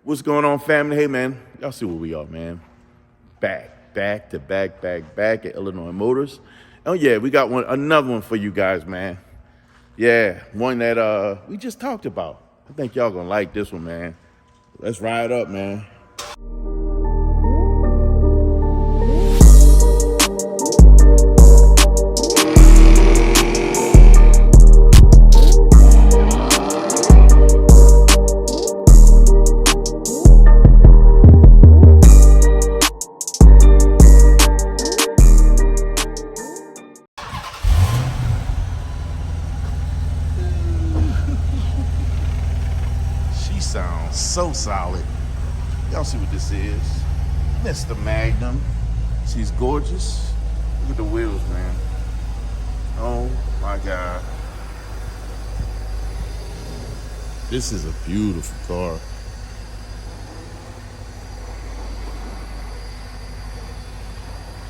What's going on, family? Hey, man, y'all see where we are, man. Back at Illinois Motors. Oh, yeah, we got another one for you guys, man. Yeah, one that we just talked about. I think y'all gonna like this one, man. Let's ride up, man. Sounds so solid. Y'all see what this is? Mr. Magnum. She's gorgeous. Look at the wheels, man. Oh my God. This is a beautiful car.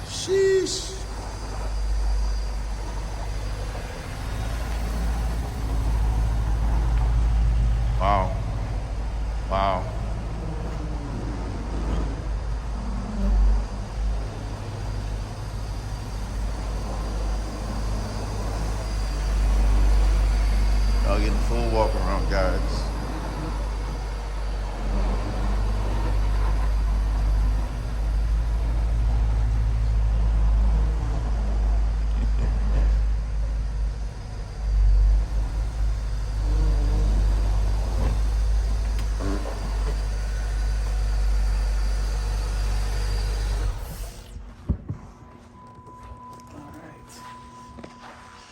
Sheesh. Wow. Wow. Y'all getting a full walk around, guys.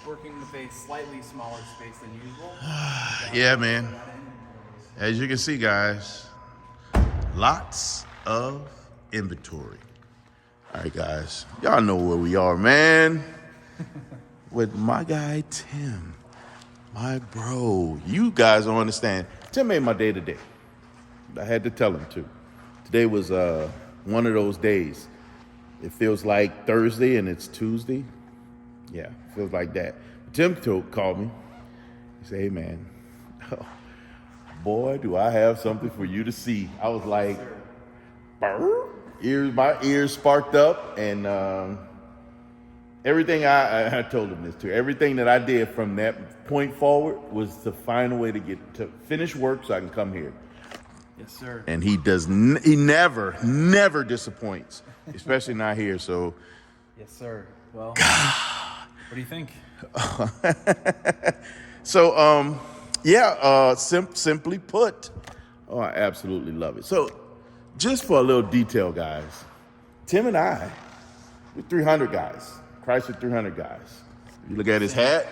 Working with a slightly smaller space than usual. Yeah, man. As you can see, guys, lots of inventory. All right, guys, y'all know where we are, man. With my guy, Tim, my bro. You guys don't understand. Tim made my day today. I had to tell him to. Today was one of those days. It feels like Thursday and it's Tuesday. Yeah, feels like that. Tim called me. He said, hey, man, boy, do I have something for you to see. I was like, my ears sparked up, and everything I told him this too. Everything that I did from that point forward was to find a way to get to finish work so I can come here. Yes, sir. And he never disappoints, especially not here. So, yes, sir. Well, what do you think? So, simply put, I absolutely love it. So, just for a little detail, guys, Tim and I, we're 300 guys, Chrysler 300 guys. You look at his hat.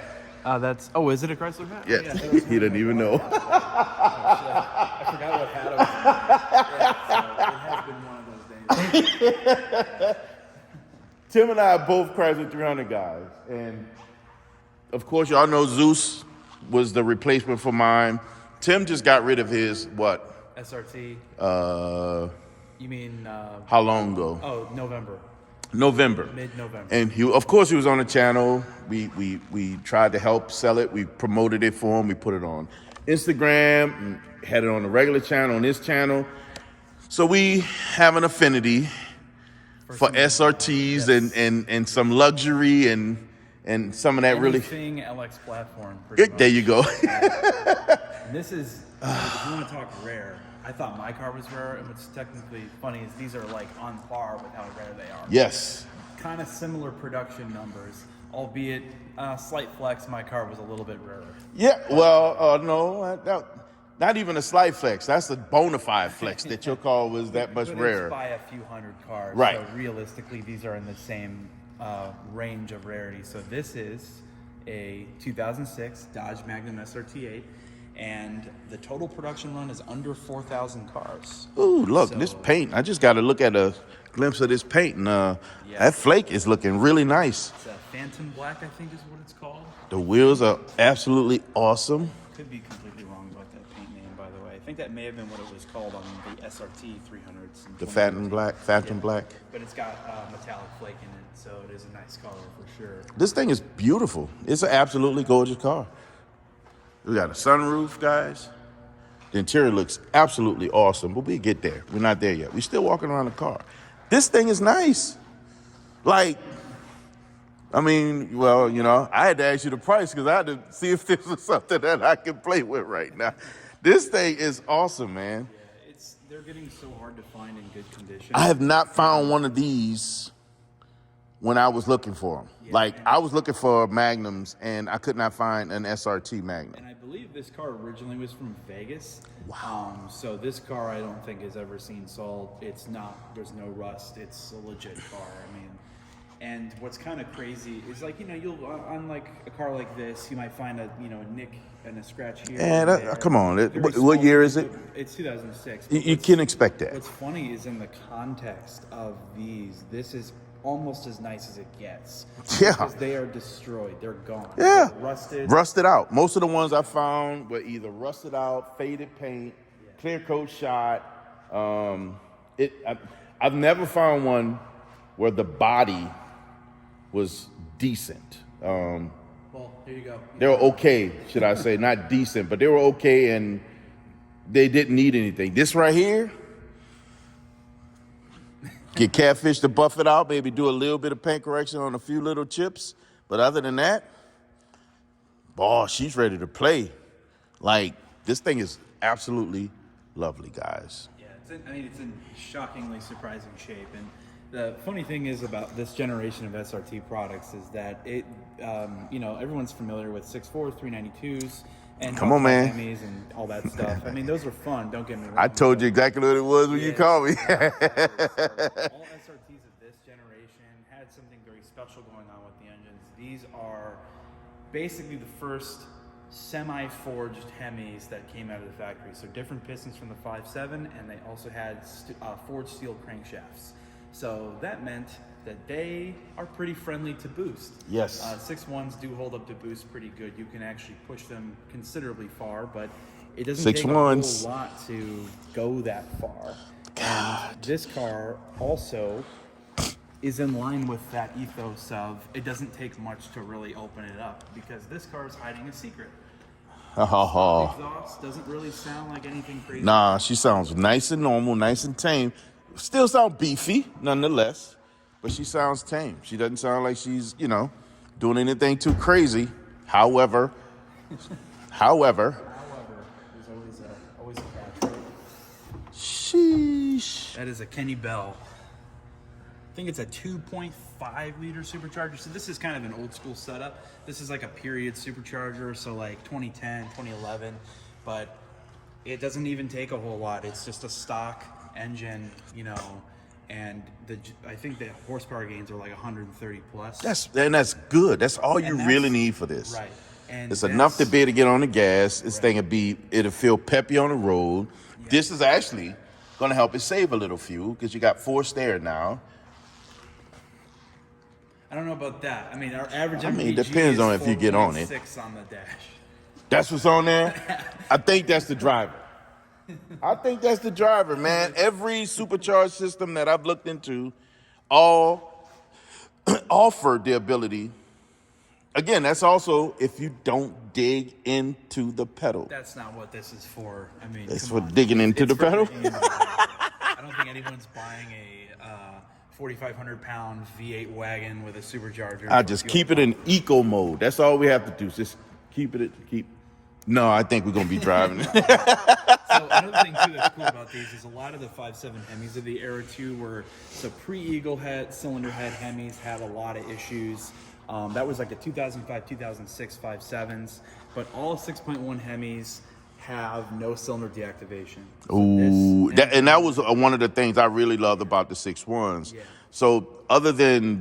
Is it a Chrysler hat? Yeah, he doesn't even know. I forgot what hat it was. So it has been one of those days. Tim and I are both Chrysler 300 guys, and of course, y'all know Zeus was the replacement for mine. Tim just got rid of his, what? SRT. You mean? How long ago? Oh, November. Mid-November. And he was on the channel. We tried to help sell it. We promoted it for him. We put it on Instagram, and had it on the regular channel, on this channel. So we have an affinity for SRTs, yes, and some luxury and some of that anything really LX platform. There you go. And this is, if you want to talk rare, I thought my car was rare, and what's technically funny is these are like on par with how rare they are. Yes. Kind of similar production numbers, albeit slight flex, my car was a little bit rarer. Yeah, well, no, not even a slight flex. That's a bona fide flex that your car was that much rarer. It's by a few hundred cars. Right. So realistically, these are in the same range of rarity. So this is a 2006 Dodge Magnum SRT-8, and the total production run is under 4,000 cars. Ooh, look, this paint. I just got to look at a glimpse of this paint, and that flake is looking really nice. It's a Phantom Black, I think is what it's called. The wheels are absolutely awesome. Could be completely wrong about that paint name, by the way. I think that may have been what it was called on the SRT 300s. The Phantom Black. But it's got metallic flake in it, so it is a nice color for sure. This thing is beautiful. It's an absolutely gorgeous car. We got a sunroof, guys. The interior looks absolutely awesome, but we get there. We're not there yet. We're still walking around the car. This thing is nice. Like, I mean, well, you know, I had to ask you the price because I had to see if this was something that I can play with right now. This thing is awesome, man. Yeah, they're getting so hard to find in good condition. I have not found one of these when I was looking for them. Yeah, like, I was looking for Magnums, and I could not find an SRT Magnum. And I believe this car originally was from Vegas. Wow. So this car I don't think has ever seen sold. It's not, there's no rust. It's a legit car. I mean, and what's kind of crazy is, like, you know, you'll, on like a car like this, you might find a, you know, a nick and a scratch here. And come on, what year is it? It's 2006. You can expect that. What's funny is in the context of these, this is almost as nice as it gets. Yeah. Because they are destroyed. They're gone. Yeah. They're rusted out. Most of the ones I found were either rusted out, faded paint, clear coat shot. I've never found one where the body was decent. Well, here you go. They were okay, should I say, not decent, but they were okay, and they didn't need anything. This right here, get Catfish to buff it out, maybe do a little bit of paint correction on a few little chips. But other than that, boy, she's ready to play. Like, this thing is absolutely lovely, guys. Yeah, it's in shockingly surprising shape. And the funny thing is about this generation of SRT products is that it, you know, everyone's familiar with 6.4s, 392s, and Come on, man. HEMIs and all that stuff. I mean, those are fun. Don't get me wrong. I told you exactly what it was when you called me. All SRTs of this generation had something very special going on with the engines. These are basically the first semi-forged HEMIs that came out of the factory. So different pistons from the 5.7, and they also had forged steel crankshafts. So that meant that they are pretty friendly to boost. Yes. 6.1s do hold up to boost pretty good. You can actually push them considerably far, but it doesn't take a whole lot to go that far. God. And this car also is in line with that ethos of it doesn't take much to really open it up, because this car is hiding a secret. Exhaust doesn't really sound like anything crazy. Nah, she sounds nice and normal, nice and tame. Still sound beefy, nonetheless, but she sounds tame. She doesn't sound like she's, you know, doing anything too crazy. However, there's always a catch. Sheesh. That is a Kenny Bell. I think it's a 2.5 liter supercharger. So this is kind of an old school setup. This is like a period supercharger, so like 2010, 2011, but it doesn't even take a whole lot. It's just a stock engine, you know, and I think the horsepower gains are like 130 plus. That's good. That's all you really need for this. Right. And it's enough to be able to get on the gas. This thing it'll feel peppy on the road. Yeah. This is actually going to help it save a little fuel because you got forced air now. I don't know about that. I mean, our average it depends on if you get on it. 6 on the dash. That's what's on there? I think that's the driver. Man. Every supercharged system that I've looked into all offer the ability. Again, that's also if you don't dig into the pedal. That's not what this is for. I mean, it's for digging into the pedal. I don't think anyone's buying a 4,500 pound V8 wagon with a supercharger. I just keep it in eco mode. That's all we have to do. Just keep. No, I think we're gonna be driving. So another thing too that's cool about these is a lot of the 5.7 HEMIs of the era too were pre-Eagle head cylinder head HEMIs had a lot of issues. That was like the 2005, 2006 5.7s, but all 6.1 HEMIs have no cylinder deactivation. Ooh, that was one of the things I really loved about the 6.1s. Yeah. So other than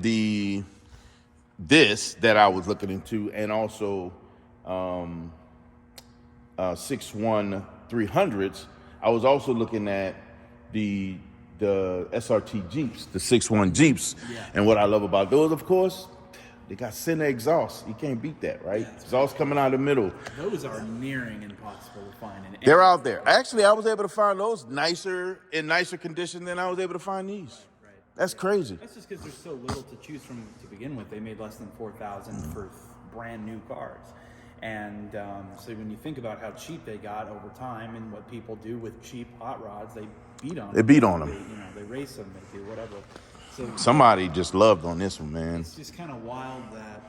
this that I was looking into, and also 6.1 300s, I was also looking at the SRT Jeeps, the 6.1 Jeeps. Yeah. And what I love about those, of course, they got center exhaust. You can't beat that, right? Yeah, exhaust coming out of the middle. Those are nearing impossible to find. They're out there. Actually, I was able to find those in nicer condition than I was able to find these. Right. That's crazy. That's just because there's so little to choose from to begin with. They made less than 4,000 for brand new cars. And so when you think about how cheap they got over time and what people do with cheap hot rods, they beat on They beat on them. They race them, they do whatever. So Somebody just loved on this one, man. it's just kind of wild that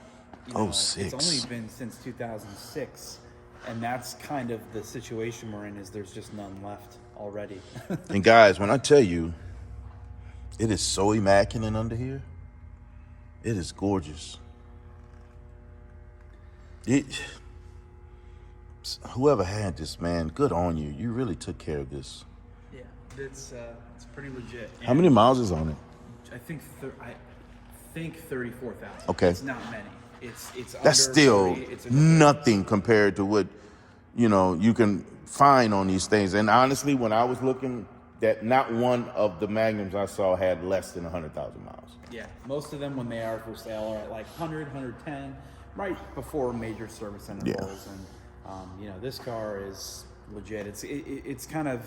Oh, it's 06. only been since 2006, and that's kind of the situation we're in. Is there's just none left already. And guys, when I tell you, it is so immaculate under here. It is gorgeous. Whoever had this, man, good on you. You really took care of this. Yeah, it's pretty legit. How many miles is on it? I think 34,000. Okay. It's not many. It's That's under still 30, it's nothing compared to what you can find on these things. And honestly, when I was looking, that not one of the Magnums I saw had less than 100,000 miles. Yeah, most of them when they are for sale are at like 100, 110, right before major service intervals. And this car is legit. It's kind of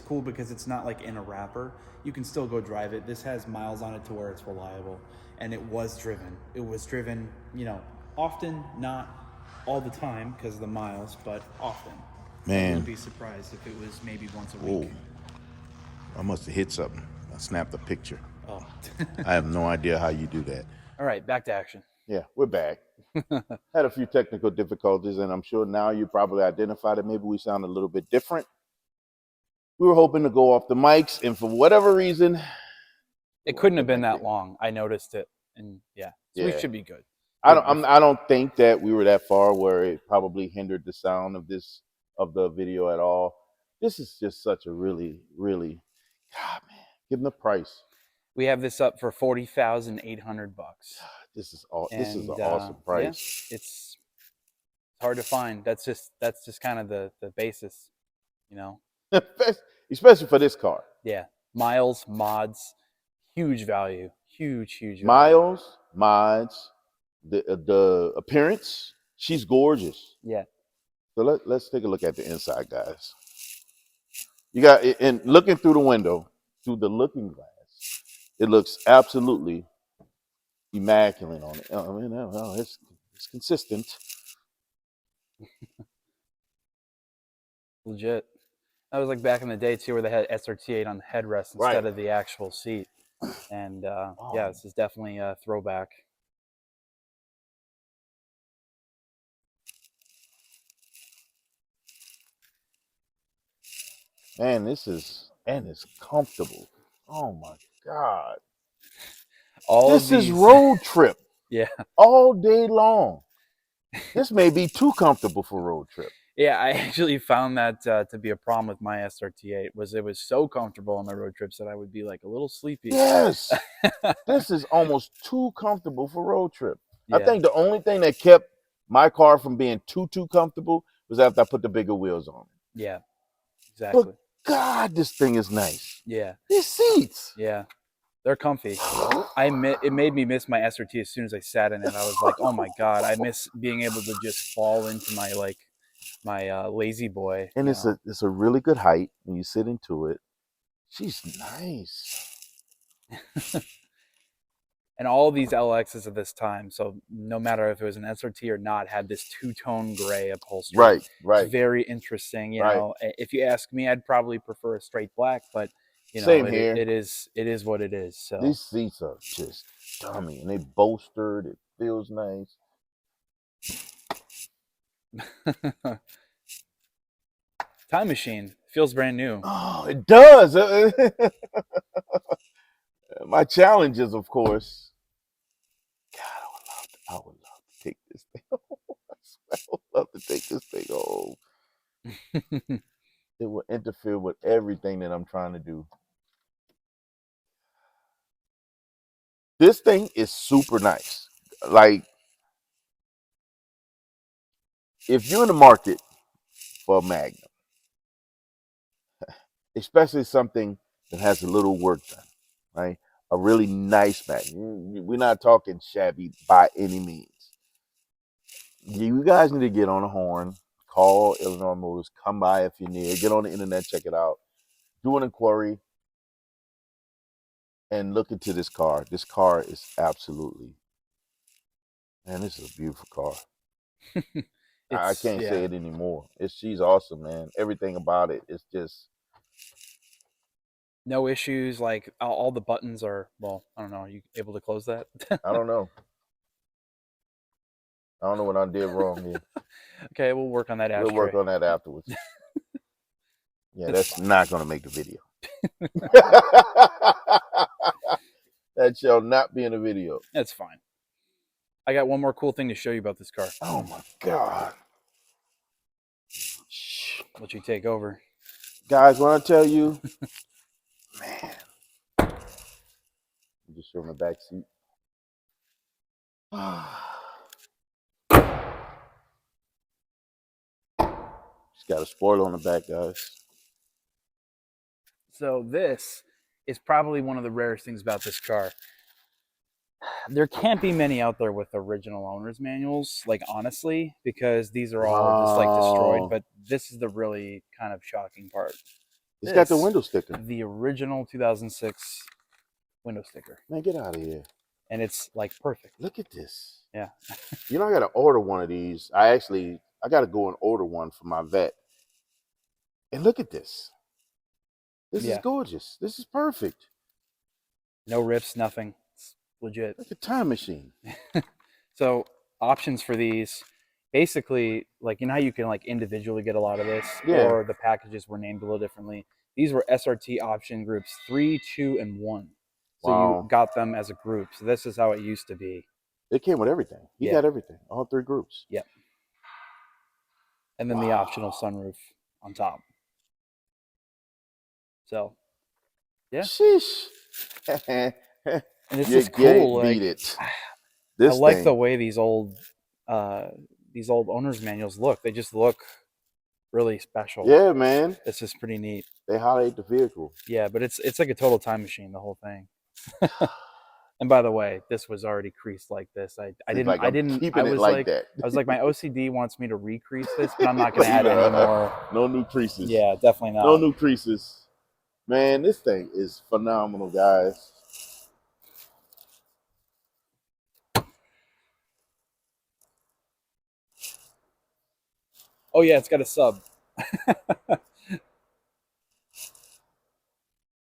cool because it's not like in a wrapper. You can still go drive it. This has miles on it to where it's reliable, and it was driven. It was driven, often, not all the time because of the miles, but often. Man. I wouldn't be surprised if it was maybe once a week. I must have hit something. I snapped a picture. Oh. I have no idea how you do that. All right, back to action. Yeah, we're back. Had a few technical difficulties, and I'm sure now you probably identified it. Maybe we sound a little bit different. We were hoping to go off the mics, and for whatever reason, it couldn't have been that long. I noticed it, and so we should be good. I don't think that we were that far where it probably hindered the sound of the video at all. This is just such a really, really, God, man, give them the price. We have this up for $40,800. This is an awesome price. Yeah, it's hard to find. That's just kind of the basis, Especially for this car. Yeah, miles, mods, huge value, huge value. Miles, mods, the appearance. She's gorgeous. Yeah. So let's take a look at the inside, guys. You got, and looking through the window, through the looking glass, it looks absolutely immaculate on it. I mean, it's consistent. Legit. That was like back in the day too, where they had SRT-8 on the headrest instead of the actual seat. And this is definitely a throwback. Man, it's comfortable. Oh my God. This is road trip. Yeah. All day long. This may be too comfortable for road trip. Yeah, I actually found that to be a problem with my SRT-8. It was so comfortable on my road trips that I would be like a little sleepy. Yes. This is almost too comfortable for road trip. Yeah. I think the only thing that kept my car from being too comfortable was after I put the bigger wheels on it. Yeah, exactly. But God, this thing is nice. Yeah. These seats. Yeah. They're comfy. It made me miss my SRT as soon as I sat in it. I was like, oh my God, I miss being able to just fall into my lazy boy. And it's a really good height when you sit into it. She's nice. And all these LXs of this time, so no matter if it was an SRT or not, had this two-tone gray upholstery. Right. It's very interesting. You know, if you ask me, I'd probably prefer a straight black, but same here. It is what it is. So these seats are just dummy, and they bolstered. It feels nice. Time machine feels brand new. Oh, it does. My challenge is, of course, God, I would love to take this thing home. I would love to take this thing home. It will interfere with everything that I'm trying to do. This thing is super nice. Like, if you're in the market for a Magnum, especially something that has a little work done, right? A really nice Magnum. We're not talking shabby by any means. You guys need to get on the horn, call Illinois Motors, come by if you're near, get on the internet, check it out, do an inquiry, and look into this car. This car is absolutely, man, this is a beautiful car. I can't say it anymore. She's awesome, man. Everything about it is just no issues. Like all the buttons are, well, I don't know. Are you able to close that? I don't know. I don't know what I did wrong here. Okay, we'll work on that after. We'll work on that afterwards. Yeah, that's not going to make the video. That shall not be in the video. That's fine. I got one more cool thing to show you about this car. Oh my God. Let you take over. Guys, when I tell you, man, I'm just showing the back seat. It's got a spoiler on the back, guys. So this is probably one of the rarest things about this car. There can't be many out there with original owner's manuals, like honestly, because these are all just like destroyed. But this is the really kind of shocking part. It's got the window sticker. The original 2006 window sticker. Man, get out of here. And it's like perfect. Look at this. Yeah. You know, I got to order one of these. I got to go and order one for my vet. And look at this. This is gorgeous. This is perfect. No rips, nothing. It's legit. Like a time machine. So options for these, basically, like, you know how you can like individually get a lot of this, or the packages were named a little differently. These were SRT option groups 3, 2, and 1. So you got them as a group. So this is how it used to be. It came with everything. You got everything. All 3 groups. Yep. And then the optional sunroof on top. So, yeah. Sheesh. And it's just cool. Like, beat it. I like the way these old owner's manuals look. They just look really special. Yeah, man. It's just pretty neat. They highlight the vehicle. Yeah, but it's like a total time machine, the whole thing. And by the way, this was already creased like this. I was like, my OCD wants me to recrease this, but I'm not going to add any more. No new creases. Yeah, definitely not. No new creases. Man, this thing is phenomenal, guys. Oh yeah, it's got a sub. So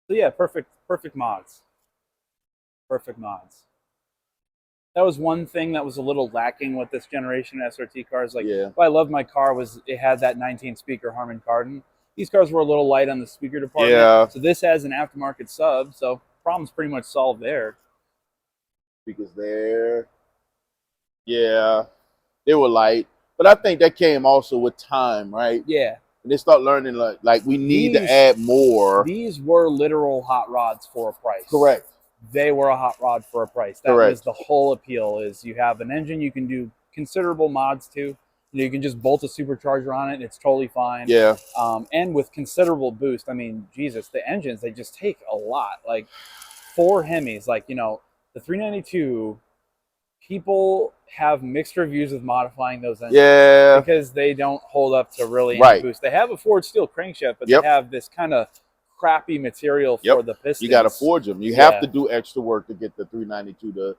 yeah, perfect mods. Perfect mods. That was one thing that was a little lacking with this generation of SRT cars. Like, what I loved my car was it had that 19-speaker Harman Kardon. These cars were a little light on the speaker department. Yeah. So this has an aftermarket sub, so problem's pretty much solved there. Speakers there. Yeah, they were light. But I think that came also with time, right? Yeah. And they start learning, like we need to add more. These were literal hot rods for a price. Correct. They were a hot rod for a price. That was the whole appeal, is you have an engine you can do considerable mods to. You can just bolt a supercharger on it and it's totally fine. Yeah. And with considerable boost. I mean, Jesus, the engines, they just take a lot. Like 4 HEMIs, like, you know, the 392, people have mixed reviews with modifying those engines. Yeah. Because they don't hold up to really any boost. They have a Ford steel crankshaft, but they have this kind of crappy material for the pistons. You got to forge them. You have to do extra work to get the 392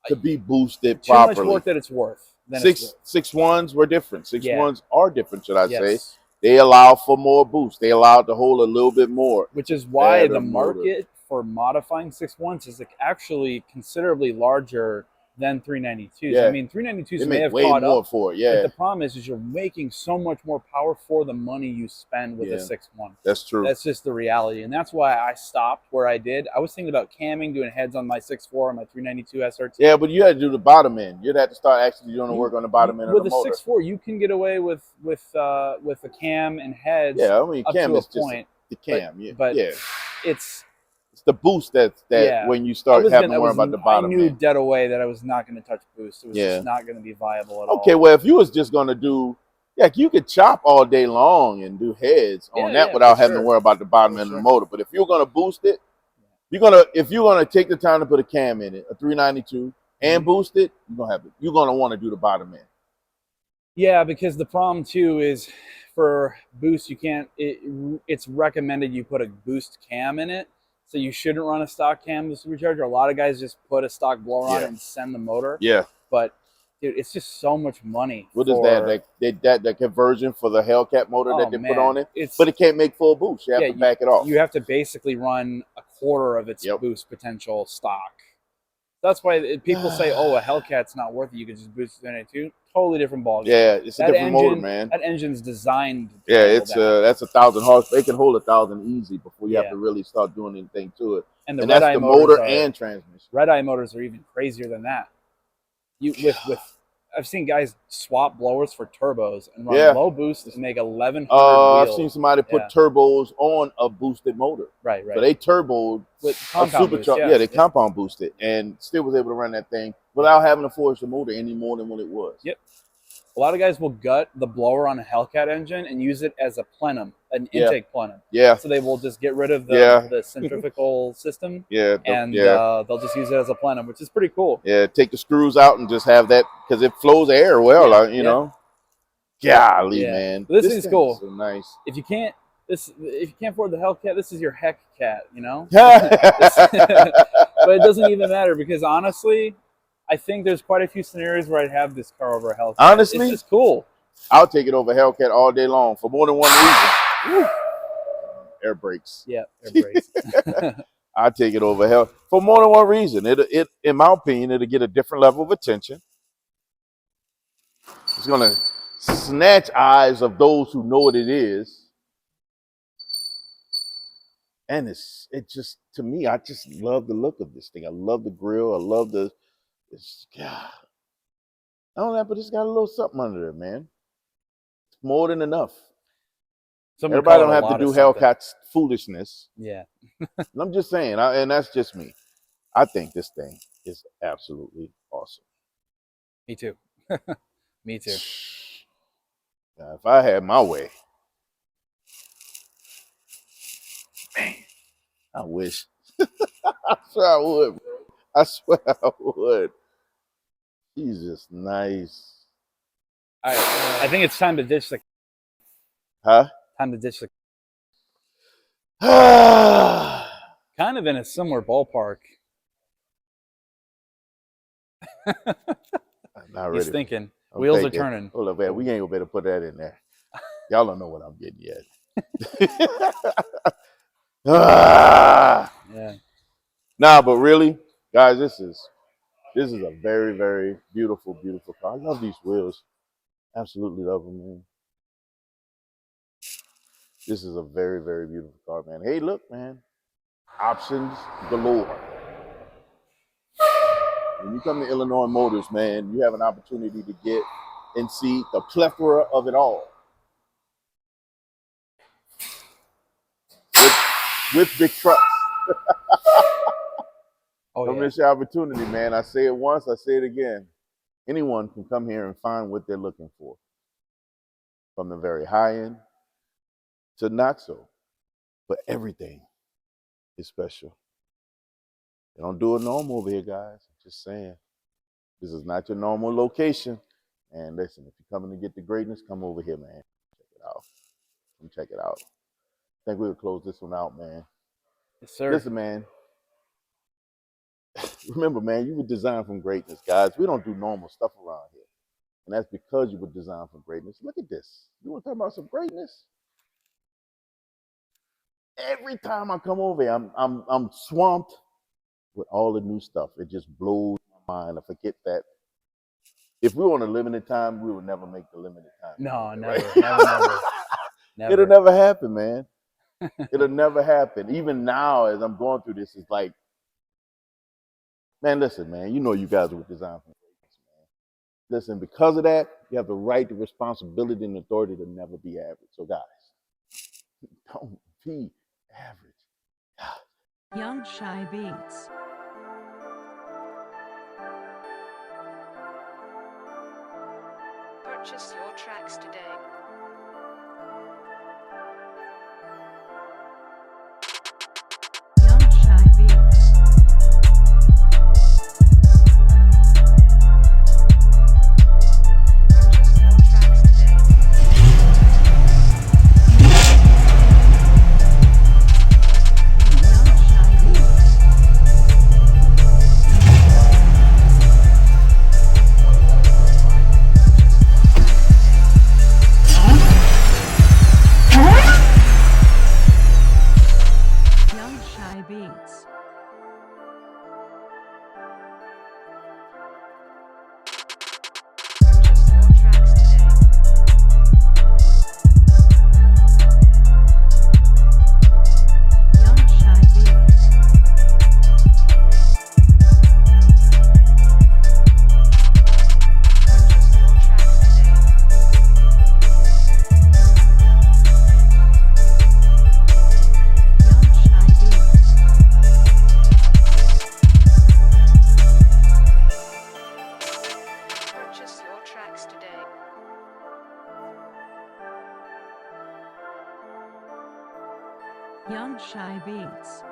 to be boosted properly. Too much work that it's worth. 6.1s were different. 6.1s are different, should I say. They allow for more boost. They allow to hold a little bit more. Which is why the market for modifying 6.1s is actually considerably larger than 392s. Yeah. I mean, 392s may have caught up for it. But the problem is you're making so much more power for the money you spend with a 6.1. That's true. That's just the reality. And that's why I stopped where I did. I was thinking about camming, doing heads on my 6.4 and my 392 SRT. Yeah, but you had to do the bottom end. You'd have to start actually doing the work on the bottom end of the motor. With a 6.4, you can get away with a cam and heads. Yeah, I mean, cam is just the cam. But it's the boost that when you start having to worry about the bottom. I knew dead away that I was not going to touch boost. It was just not going to be viable at all. Okay, well, if you was just going to do, you could chop all day long and do heads on that without having to worry about the bottom end of the motor. But if you're going to boost it, if you're gonna take the time to put a cam in it, a 392, and boost it, you're gonna want to do the bottom end. Yeah, because the problem too is for boost, you can't. It's recommended you put a boost cam in it. So you shouldn't run a stock cam with the supercharger. A lot of guys just put a stock blower on it and send the motor. Yeah. But Dude, it's just so much money. What is that? That conversion for the Hellcat motor that they put on it? But it can't make full boost. You have to back it off. You have to basically run a quarter of its boost potential stock. That's why people say, "Oh, a Hellcat's not worth it. You can just boost it in it too." Totally different ballgame. Yeah, it's a different motor, man. That engine's designed. That's 1,000 horse. They can hold 1,000 easy before you have to really start doing anything to it. And that's the motor and transmission. Red Eye motors are even crazier than that. I've seen guys swap blowers for turbos and run low boost and make 1,100 wheels. I've seen somebody put turbos on a boosted motor. Right. So they turboed with compound supercharged. They compound boosted and still was able to run that thing without having to force the motor any more than what it was. Yep. A lot of guys will gut the blower on a Hellcat engine and use it as a plenum, an intake plenum. Yeah. So they will just get rid of the centrifugal system. They'll just use it as a plenum, which is pretty cool. Yeah, take the screws out and just have that because it flows air well, you know. Golly, man. This is cool. So nice. If you can't afford the Hellcat, this is your Heck Cat, you know. But it doesn't even matter because honestly, I think there's quite a few scenarios where I'd have this car over a Hellcat. Honestly, it's just cool. I'll take it over Hellcat all day long for more than one reason. Air brakes. Yeah, air brakes. I'll take it over Hell for more than one reason. It, in my opinion, it'll get a different level of attention. It's gonna snatch eyes of those who know what it is. And it just, to me, I just love the look of this thing. I love the grill. I love God. I don't know, but it's got a little something under it, man. It's more than enough. Everybody don't have to do Hellcat's foolishness. Yeah. I'm just saying, and that's just me. I think this thing is absolutely awesome. Me too. Me too. Now, if I had my way, man, I wish. I swear I would. I swear I would. He's just nice. I think it's time to ditch the. Time to ditch the. Kind of in a similar ballpark. Not He's thinking. Wheels are turning. Hold up, man. We ain't gonna be able to put that in there. Y'all don't know what I'm getting yet. Yeah. Nah, but really, guys, this is a very, very beautiful, beautiful car. I love these wheels. Absolutely love them, man. This is a very, very beautiful car, man. Hey, look, man. Options galore. When you come to Illinois Motors, man, you have an opportunity to get and see the plethora of it all. With big trucks. Don't miss your opportunity, man. I say it once, I say it again. Anyone can come here and find what they're looking for. From the very high end to not so. But everything is special. They don't do it normal over here, guys. I'm just saying. This is not your normal location. And listen, if you're coming to get the greatness, come over here, man. Check it out. Come check it out. I think we'll close this one out, man. Yes, sir. Listen, man. Remember, man, you were designed from greatness, guys. We don't do normal stuff around here. And that's because you were designed from greatness. Look at this. You want to talk about some greatness? Every time I come over here, I'm swamped with all the new stuff. It just blows my mind. I forget that. If we were on a limited time, we would never make the limited time. No, never, right? never. It'll never happen, man. It'll never happen. Even now, as I'm going through this, it's like, man, listen, man, you know you guys were designed for greatness, man. Listen, because of that, you have the right, the responsibility, and authority to never be average. So, guys, don't be average. Young Shy Beats. Purchase your tracks today. Young Shy Beats. Purchase your tracks today. Young Shy Beats. Shy Beats. Purchase your tracks today. Young Shy Beats. Purchase your tracks today. Young Shy Beats. Purchase your tracks today. Young Shy Beats.